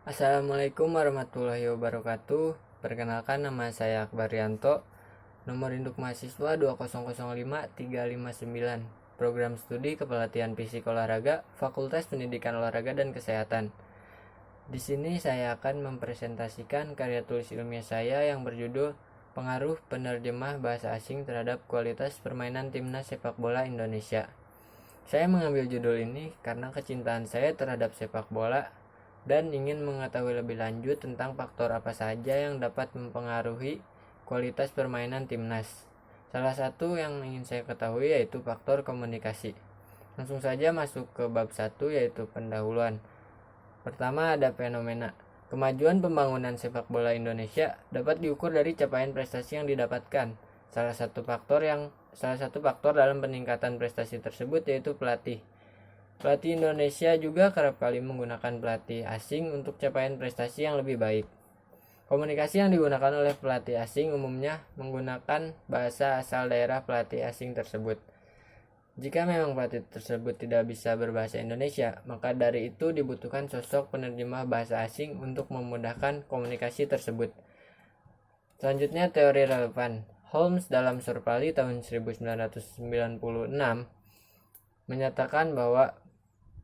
Assalamualaikum warahmatullahi wabarakatuh. Perkenalkan, nama saya Akbar Yanto. Nomor induk mahasiswa 2005359. Program studi Kepelatihan Fisik Olahraga, Fakultas Pendidikan Olahraga dan Kesehatan. Di sini saya akan mempresentasikan karya tulis ilmiah saya yang berjudul Pengaruh Penerjemah Bahasa Asing Terhadap Kualitas Permainan Timnas Sepak Bola Indonesia. Saya mengambil judul ini karena kecintaan saya terhadap sepak bola dan ingin mengetahui lebih lanjut tentang faktor apa saja yang dapat mempengaruhi kualitas permainan timnas. Salah satu yang ingin saya ketahui yaitu faktor komunikasi. Langsung saja masuk ke bab 1, yaitu pendahuluan. Pertama, ada fenomena. Kemajuan pembangunan sepak bola Indonesia dapat diukur dari capaian prestasi yang didapatkan. Salah satu faktor dalam peningkatan prestasi tersebut yaitu pelatih. Pelatih Indonesia juga kerap kali menggunakan pelatih asing untuk capaian prestasi yang lebih baik. Komunikasi yang digunakan oleh pelatih asing umumnya menggunakan bahasa asal daerah pelatih asing tersebut. Jika memang pelatih tersebut tidak bisa berbahasa Indonesia, maka dari itu dibutuhkan sosok penerjemah bahasa asing untuk memudahkan komunikasi tersebut. Selanjutnya, teori relevan. Holmes dalam Survali tahun 1996 menyatakan bahwa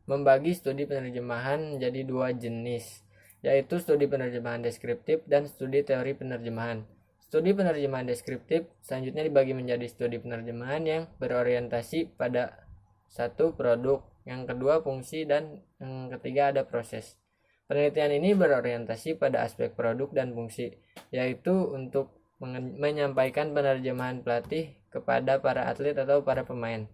membagi studi penerjemahan menjadi dua jenis, yaitu studi penerjemahan deskriptif dan studi teori penerjemahan. Studi penerjemahan deskriptif selanjutnya dibagi menjadi studi penerjemahan yang berorientasi pada satu produk, yang kedua fungsi, dan yang ketiga ada proses. Penelitian ini berorientasi pada aspek produk dan fungsi, yaitu untuk menyampaikan penerjemahan pelatih kepada para atlet atau para pemain.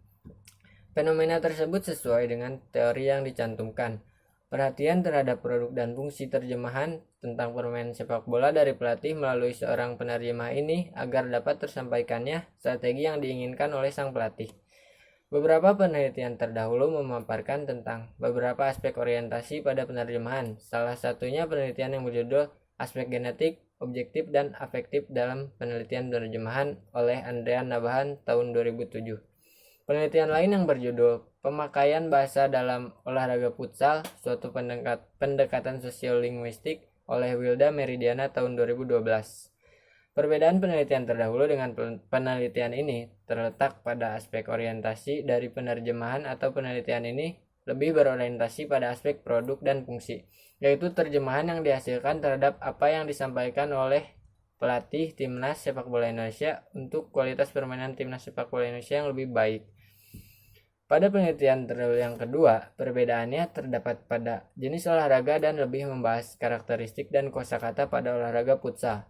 Fenomena tersebut sesuai dengan teori yang dicantumkan. Perhatian terhadap produk dan fungsi terjemahan tentang permainan sepak bola dari pelatih melalui seorang penerjemah ini agar dapat tersampaikannya strategi yang diinginkan oleh sang pelatih. Beberapa penelitian terdahulu memaparkan tentang beberapa aspek orientasi pada penerjemahan. Salah satunya penelitian yang berjudul Aspek Genetik, Objektif, dan Afektif dalam Penelitian Penerjemahan oleh Andrea Nabahan tahun 2007. Penelitian lain yang berjudul Pemakaian Bahasa dalam Olahraga Futsal, Suatu Pendekatan Sosiolinguistik oleh Wilda Meridiana tahun 2012. Perbedaan penelitian terdahulu dengan penelitian ini terletak pada aspek orientasi dari penerjemahan, atau penelitian ini lebih berorientasi pada aspek produk dan fungsi, yaitu terjemahan yang dihasilkan terhadap apa yang disampaikan oleh pelatih timnas sepak bola Indonesia untuk kualitas permainan timnas sepak bola Indonesia yang lebih baik. Pada penelitian yang kedua, perbedaannya terdapat pada jenis olahraga dan lebih membahas karakteristik dan kosakata pada olahraga futsal.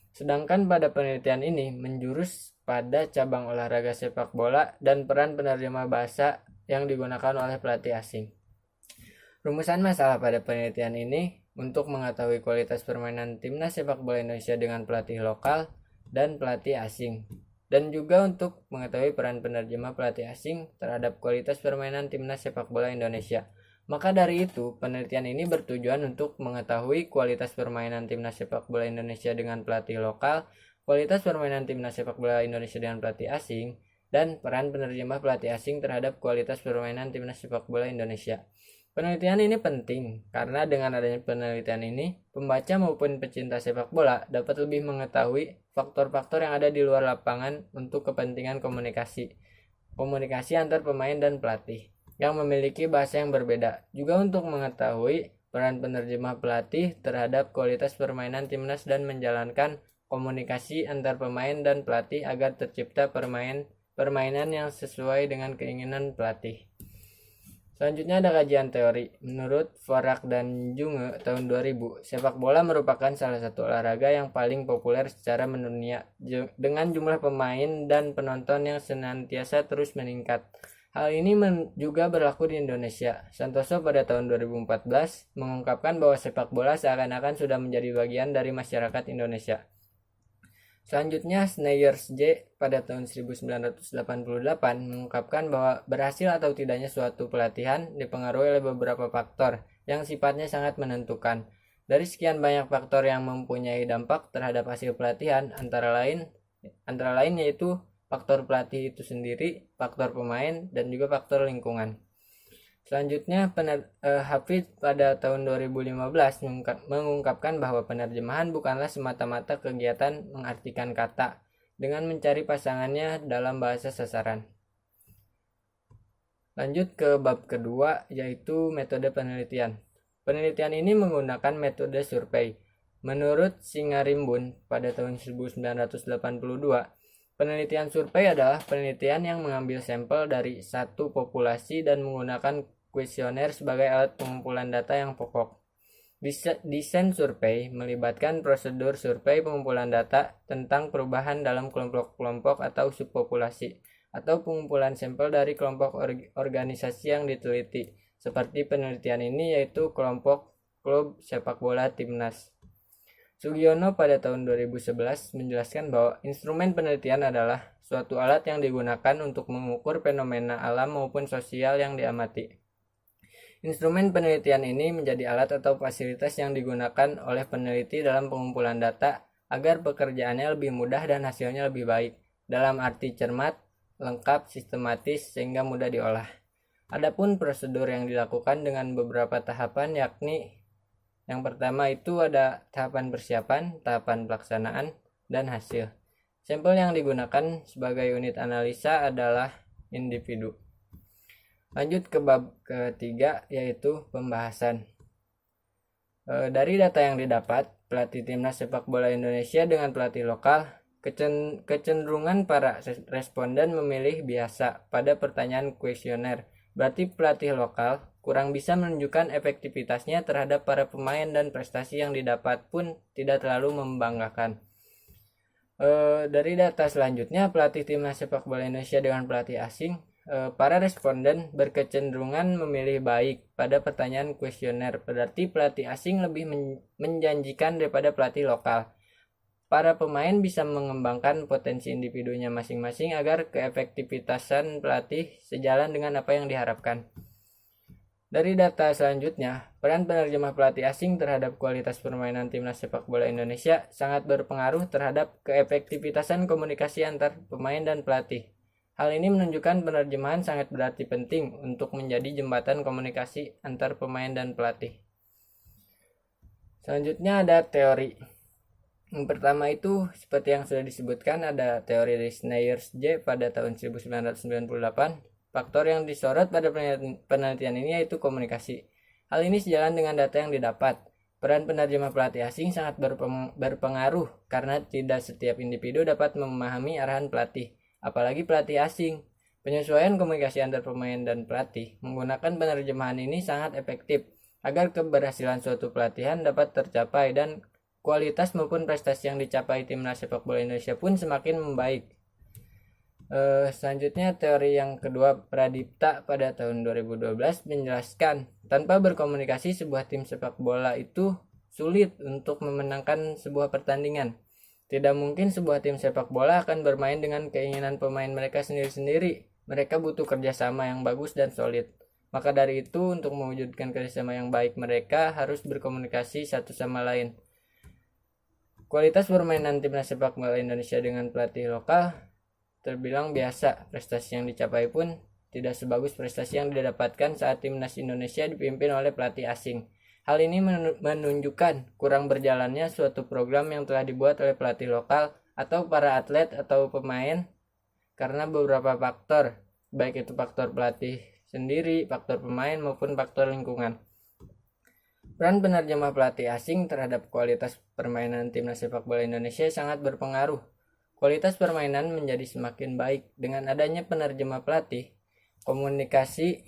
Sedangkan pada penelitian ini menjurus pada cabang olahraga sepak bola dan peran penerjemah bahasa yang digunakan oleh pelatih asing. Rumusan masalah pada penelitian ini untuk mengetahui kualitas permainan timnas sepak bola Indonesia dengan pelatih lokal dan pelatih asing, dan juga untuk mengetahui peran penerjemah pelatih asing terhadap kualitas permainan timnas sepak bola Indonesia. Maka dari itu, penelitian ini bertujuan untuk mengetahui kualitas permainan timnas sepak bola Indonesia dengan pelatih lokal, kualitas permainan timnas sepak bola Indonesia dengan pelatih asing, dan peran penerjemah pelatih asing terhadap kualitas permainan timnas sepak bola Indonesia. Penelitian ini penting karena dengan adanya penelitian ini, pembaca maupun pecinta sepak bola dapat lebih mengetahui faktor-faktor yang ada di luar lapangan untuk kepentingan komunikasi antar pemain dan pelatih yang memiliki bahasa yang berbeda, juga untuk mengetahui peran penerjemah pelatih terhadap kualitas permainan timnas dan menjalankan komunikasi antar pemain dan pelatih agar tercipta permainan yang sesuai dengan keinginan pelatih. Selanjutnya ada kajian teori. Menurut Forak dan Junge tahun 2000, sepak bola merupakan salah satu olahraga yang paling populer secara mendunia dengan jumlah pemain dan penonton yang senantiasa terus meningkat. Hal ini juga berlaku di Indonesia. Santoso pada tahun 2014 mengungkapkan bahwa sepak bola seakan-akan sudah menjadi bagian dari masyarakat Indonesia. Selanjutnya, Sneyers J pada tahun 1988 mengungkapkan bahwa berhasil atau tidaknya suatu pelatihan dipengaruhi oleh beberapa faktor yang sifatnya sangat menentukan. Dari sekian banyak faktor yang mempunyai dampak terhadap hasil pelatihan, antara lain yaitu faktor pelatih itu sendiri, faktor pemain, dan juga faktor lingkungan. Selanjutnya, Hafid pada tahun 2015 mengungkapkan bahwa penerjemahan bukanlah semata-mata kegiatan mengartikan kata dengan mencari pasangannya dalam bahasa sasaran. Lanjut ke bab kedua, yaitu metode penelitian. Penelitian ini menggunakan metode survei. Menurut Singarimbun pada tahun 1982, penelitian survei adalah penelitian yang mengambil sampel dari satu populasi dan menggunakan kuesioner sebagai alat pengumpulan data yang pokok. Desain survei melibatkan prosedur survei pengumpulan data tentang perubahan dalam kelompok-kelompok atau subpopulasi, atau pengumpulan sampel dari kelompok organisasi yang diteliti. Seperti penelitian ini yaitu kelompok klub sepak bola Timnas. Sugiono pada tahun 2011 menjelaskan bahwa instrumen penelitian adalah suatu alat yang digunakan untuk mengukur fenomena alam maupun sosial yang diamati. Instrumen penelitian ini menjadi alat atau fasilitas yang digunakan oleh peneliti dalam pengumpulan data agar pekerjaannya lebih mudah dan hasilnya lebih baik, dalam arti cermat, lengkap, sistematis, sehingga mudah diolah. Adapun prosedur yang dilakukan dengan beberapa tahapan, yakni yang pertama itu ada tahapan persiapan, tahapan pelaksanaan, dan hasil. Sampel yang digunakan sebagai unit analisa adalah individu. Lanjut ke bab ketiga, yaitu pembahasan. Dari data yang didapat, pelatih timnas sepak bola Indonesia dengan pelatih lokal, kecenderungan para responden memilih biasa pada pertanyaan kuesioner. Berarti pelatih lokal kurang bisa menunjukkan efektivitasnya terhadap para pemain dan prestasi yang didapat pun tidak terlalu membanggakan. Dari data selanjutnya, pelatih timnas sepak bola Indonesia dengan pelatih asing, para responden berkecenderungan memilih baik pada pertanyaan kuesioner. Berarti pelatih asing lebih menjanjikan daripada pelatih lokal. Para pemain bisa mengembangkan potensi individunya masing-masing agar keefektivitasan pelatih sejalan dengan apa yang diharapkan. Dari data selanjutnya, peran penerjemah pelatih asing terhadap kualitas permainan timnas sepak bola Indonesia sangat berpengaruh terhadap keefektivitasan komunikasi antar pemain dan pelatih. Hal ini menunjukkan penerjemahan sangat berarti penting untuk menjadi jembatan komunikasi antar pemain dan pelatih. Selanjutnya ada teori. Yang pertama itu seperti yang sudah disebutkan, ada teori dari Sneyers-J pada tahun 1998. Faktor yang disorot pada penelitian ini yaitu komunikasi. Hal ini sejalan dengan data yang didapat. Peran penerjemah pelatih asing sangat berpengaruh karena tidak setiap individu dapat memahami arahan pelatih, apalagi pelatih asing. Penyesuaian komunikasi antar pemain dan pelatih menggunakan penerjemahan ini sangat efektif agar keberhasilan suatu pelatihan dapat tercapai dan kualitas maupun prestasi yang dicapai timnas sepak bola Indonesia pun semakin membaik. Selanjutnya teori yang kedua, Pradipta pada tahun 2012 menjelaskan tanpa berkomunikasi sebuah tim sepak bola itu sulit untuk memenangkan sebuah pertandingan. Tidak mungkin sebuah tim sepak bola akan bermain dengan keinginan pemain mereka sendiri-sendiri. Mereka butuh kerjasama yang bagus dan solid. Maka dari itu, untuk mewujudkan kerjasama yang baik, mereka harus berkomunikasi satu sama lain. Kualitas permainan timnas sepak bola Indonesia dengan pelatih lokal terbilang biasa. Prestasi yang dicapai pun tidak sebagus prestasi yang didapatkan saat timnas Indonesia dipimpin oleh pelatih asing. Hal ini menunjukkan kurang berjalannya suatu program yang telah dibuat oleh pelatih lokal atau para atlet atau pemain karena beberapa faktor, baik itu faktor pelatih sendiri, faktor pemain maupun faktor lingkungan. Peran penerjemah pelatih asing terhadap kualitas permainan timnas sepak bola Indonesia sangat berpengaruh. Kualitas permainan menjadi semakin baik dengan adanya penerjemah pelatih. Komunikasi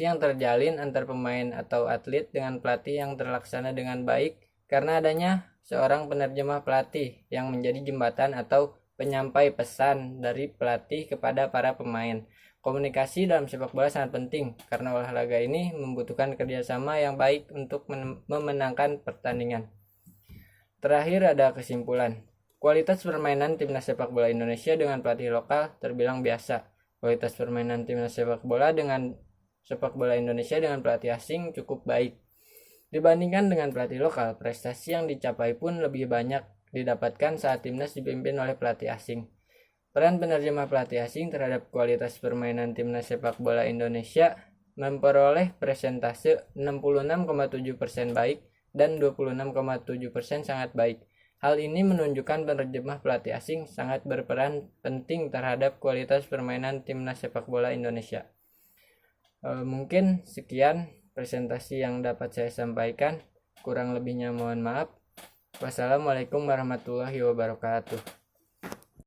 yang terjalin antar pemain atau atlet dengan pelatih yang terlaksana dengan baik karena adanya seorang penerjemah pelatih yang menjadi jembatan atau penyampai pesan dari pelatih kepada para pemain. Komunikasi dalam sepak bola sangat penting karena olahraga ini membutuhkan kerjasama yang baik untuk memenangkan pertandingan. Terakhir ada kesimpulan. Kualitas permainan timnas sepak bola Indonesia dengan pelatih lokal terbilang biasa. Kualitas permainan timnas sepak bola Indonesia dengan pelatih asing cukup baik. Dibandingkan dengan pelatih lokal, prestasi yang dicapai pun lebih banyak didapatkan saat timnas dipimpin oleh pelatih asing. Peran penerjemah pelatih asing terhadap kualitas permainan timnas sepak bola Indonesia memperoleh persentase 66,7% baik dan 26,7% sangat baik. Hal ini menunjukkan penerjemah pelatih asing sangat berperan penting terhadap kualitas permainan timnas sepak bola Indonesia. Mungkin sekian presentasi yang dapat saya sampaikan. Kurang lebihnya mohon maaf. Wassalamualaikum warahmatullahi wabarakatuh.